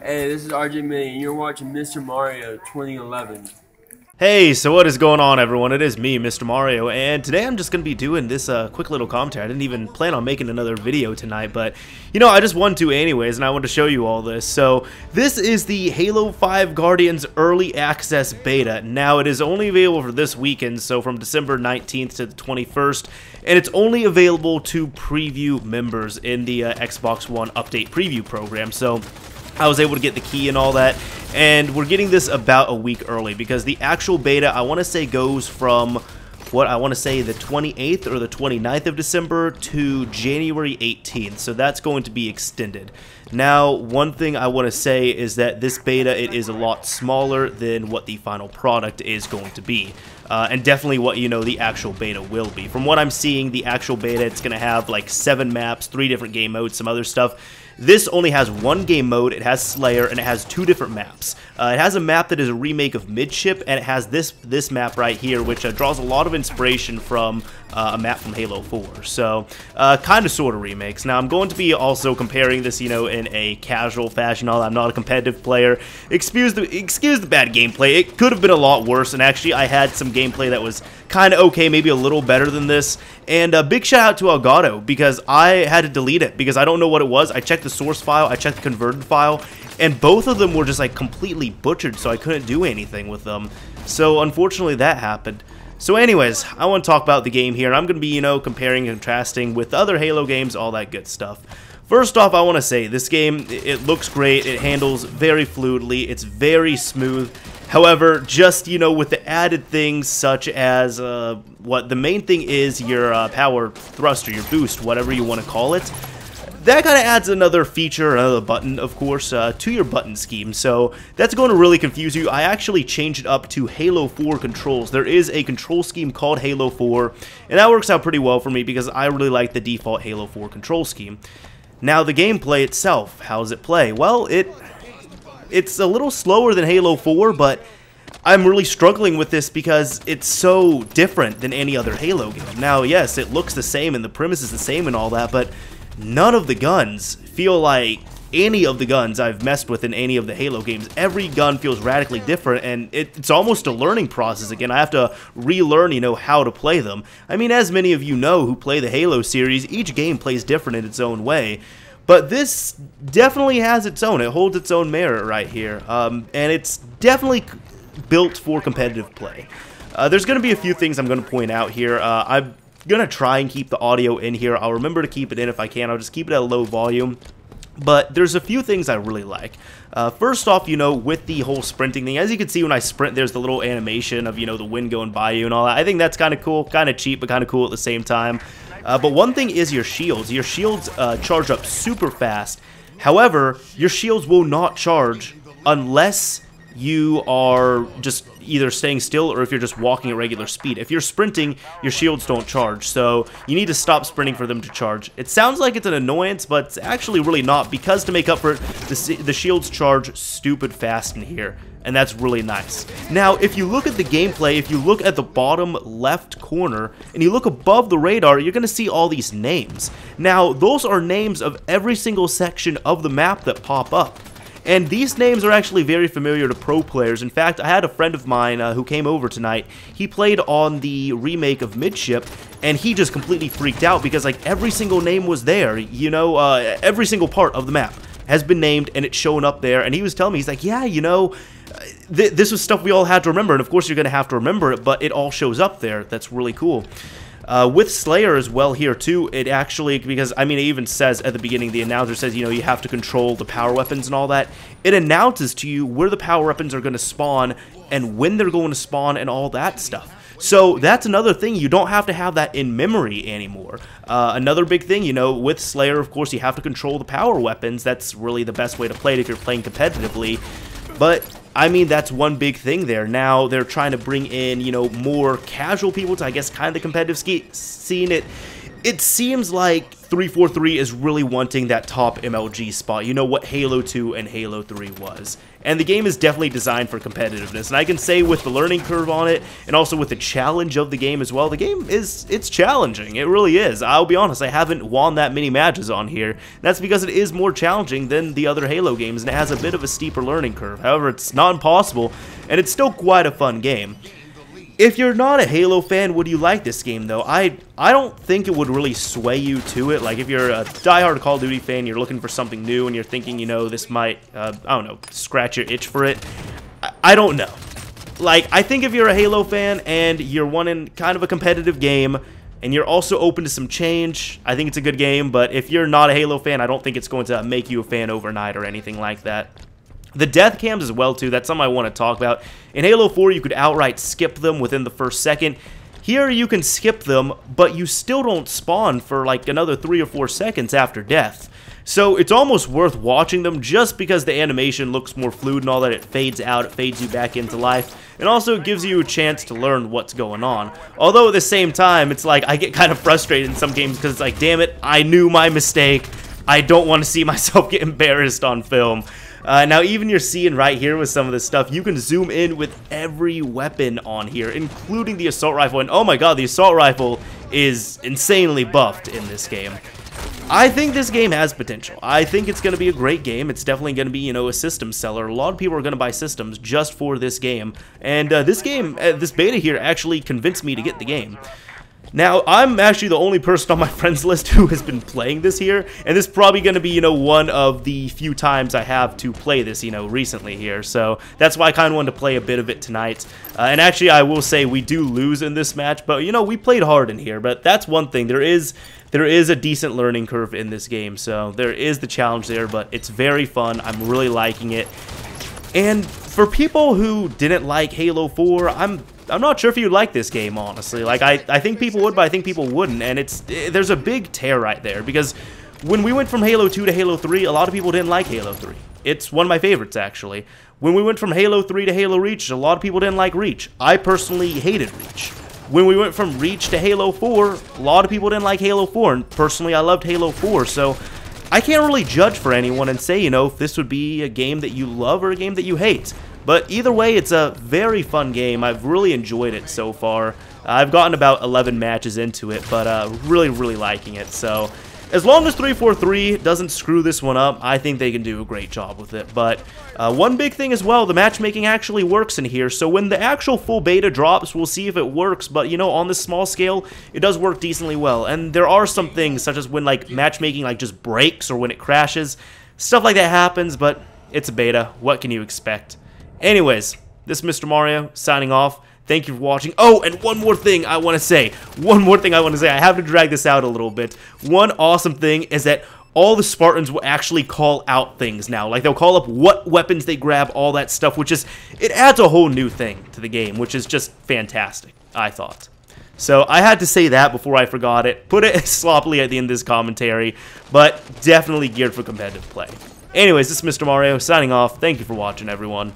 Hey, this is RJ May, and you're watching Mr. Mario 2011. Hey, so what is going on, everyone? It is me, Mr. Mario, and today I'm just going to be doing this quick little commentary. I didn't even plan on making another video tonight, but, you know, I just wanted to anyways, and I wanted to show you all this. So, this is the Halo 5 Guardians Early Access Beta. Now, it is only available for this weekend, so from December 19th to the 21st, and it's only available to preview members in the Xbox One Update Preview program, so I was able to get the key and all that, and we're getting this about a week early because the actual beta, I want to say, goes from what I want to say the 28th or the 29th of December to January 18th, so that's going to be extended. Now, one thing I want to say is that this beta, it is a lot smaller than what the final product is going to be. And definitely what, you know, the actual beta will be. From what I'm seeing, the actual beta, it's going to have like 7 maps, 3 different game modes, some other stuff. This only has 1 game mode, it has Slayer, and it has 2 different maps. It has a map that is a remake of Midship, and it has this map right here, which draws a lot of inspiration from a map from Halo 4. So, kind of sort of remakes. Now, I'm going to be also comparing this, you know, in a casual fashion. I'm not a competitive player. Excuse the bad gameplay. It could have been a lot worse, and actually, I had some gameplay that was kind of okay, maybe a little better than this. And a big shout out to Elgato, because I had to delete it, because I don't know what it was. I checked the source file, I checked the converted file, and both of them were just like completely butchered, so I couldn't do anything with them. So unfortunately that happened. So anyways, I want to talk about the game here, and I'm going to be, you know, comparing and contrasting with other Halo games, all that good stuff. First off, I want to say, this game, it looks great, it handles very fluidly, it's very smooth. However, just, you know, with the added things such as, what the main thing is your power thruster, your boost, whatever you want to call it, that kind of adds another feature, another button, of course, to your button scheme. So that's going to really confuse you. I actually changed it up to Halo 4 controls. There is a control scheme called Halo 4, and that works out pretty well for me because I really like the default Halo 4 control scheme. Now, the gameplay itself, how does it play? Well, it's a little slower than Halo 4, but I'm really struggling with this because it's so different than any other Halo game. Now, yes, it looks the same and the premise is the same and all that, but none of the guns feel like any of the guns I've messed with in any of the Halo games. Every gun feels radically different, and it's almost a learning process again. I have to relearn, you know, how to play them. I mean, as many of you know who play the Halo series, each game plays different in its own way. But this definitely has its own. It holds its own merit right here. And it's definitely built for competitive play. There's going to be a few things I'm going to point out here. I'm going to try and keep the audio in here. I'll remember to keep it in if I can. I'll just keep it at a low volume. But there's a few things I really like. First off, you know, with the whole sprinting thing, as you can see when I sprint, there's the little animation of, you know, the wind going by you and all that. I think that's kind of cool, kind of cheap, but kind of cool at the same time. But one thing is your shields. Your shields charge up super fast. However, your shields will not charge unless you are just either staying still or if you're just walking at regular speed. If you're sprinting, your shields don't charge, so you need to stop sprinting for them to charge. It sounds like it's an annoyance, but it's actually really not, because to make up for it, the shields charge stupid fast in here, and that's really nice. Now, if you look at the gameplay, if you look at the bottom left corner, and you look above the radar, you're going to see all these names. Now, those are names of every single section of the map that pop up. And these names are actually very familiar to pro players. In fact, I had a friend of mine who came over tonight. He played on the remake of Midship, and he just completely freaked out because, like, every single name was there. You know, every single part of the map has been named, and it's showing up there. And he was telling me, he's like, yeah, you know, this was stuff we all had to remember. And, of course, you're going to have to remember it, but it all shows up there. That's really cool. With Slayer as well here too, it actually, because I mean it even says at the beginning, the announcer says, you know, you have to control the power weapons and all that. It announces to you where the power weapons are going to spawn and when they're going to spawn and all that stuff. So that's another thing, you don't have to have that in memory anymore. Another big thing, you know, with Slayer, of course, you have to control the power weapons. That's really the best way to play it if you're playing competitively. But I mean, that's one big thing there. Now they're trying to bring in, you know, more casual people to, I guess, kind of the competitive scene. It seems like 343 is really wanting that top MLG spot, you know, what Halo 2 and Halo 3 was. And the game is definitely designed for competitiveness, and I can say with the learning curve on it, and also with the challenge of the game as well, the game it's challenging, it really is. I'll be honest, I haven't won that many matches on here. That's because it is more challenging than the other Halo games, and it has a bit of a steeper learning curve. However, it's not impossible, and it's still quite a fun game. If you're not a Halo fan, would you like this game, though? I don't think it would really sway you to it. Like, if you're a diehard Call of Duty fan, you're looking for something new, and you're thinking, you know, this might, I don't know, scratch your itch for it. I don't know. Like, I think if you're a Halo fan, and you're wanting kind of a competitive game, and you're also open to some change, I think it's a good game. But if you're not a Halo fan, I don't think it's going to make you a fan overnight or anything like that. The death cams as well, too, that's something I want to talk about. In Halo 4, you could outright skip them within the first second. Here, you can skip them, but you still don't spawn for like another 3 or 4 seconds after death. So it's almost worth watching them just because the animation looks more fluid and all that. It fades out, it fades you back into life, and also gives you a chance to learn what's going on. Although at the same time, it's like I get kind of frustrated in some games because it's like, damn it, I knew my mistake. I don't want to see myself get embarrassed on film. Now, even you're seeing right here with some of this stuff, you can zoom in with every weapon on here, including the assault rifle. And oh my god, the assault rifle is insanely buffed in this game. I think this game has potential. I think it's going to be a great game. It's definitely going to be, you know, a system seller. A lot of people are going to buy systems just for this game. And this beta here actually convinced me to get the game. Now, I'm actually the only person on my friends list who has been playing this here, and this is probably going to be, you know, one of the few times I have to play this, you know, recently here. So that's why I kind of wanted to play a bit of it tonight. And actually, I will say we do lose in this match, but, you know, we played hard in here. But that's one thing. There is a decent learning curve in this game, so there is the challenge there, but it's very fun. I'm really liking it. And for people who didn't like Halo 4, I'm not sure if you'd like this game, honestly. Like, I think people would, but I think people wouldn't, and there's a big tear right there, because when we went from Halo 2 to Halo 3, a lot of people didn't like Halo 3. It's one of my favorites, actually. When we went from Halo 3 to Halo Reach, a lot of people didn't like Reach. I personally hated Reach. When we went from Reach to Halo 4, a lot of people didn't like Halo 4, and personally, I loved Halo 4, so I can't really judge for anyone and say, you know, if this would be a game that you love or a game that you hate. But either way, it's a very fun game. I've really enjoyed it so far. I've gotten about 11 matches into it, but really, really liking it. So as long as 343 doesn't screw this one up, I think they can do a great job with it. But one big thing as well, the matchmaking actually works in here. So when the actual full beta drops, we'll see if it works. But, you know, on this small scale, it does work decently well. And there are some things, such as when, like, matchmaking, like, just breaks or when it crashes. Stuff like that happens, but it's a beta. What can you expect? Anyways, this is Mr. Mario, signing off. Thank you for watching. Oh, and one more thing I want to say. I have to drag this out a little bit. One awesome thing is that all the Spartans will actually call out things now. Like, they'll call up what weapons they grab, all that stuff, which is, it adds a whole new thing to the game, which is just fantastic, I thought. So I had to say that before I forgot it. Put it sloppily at the end of this commentary, but definitely geared for competitive play. Anyways, this is Mr. Mario, signing off. Thank you for watching, everyone.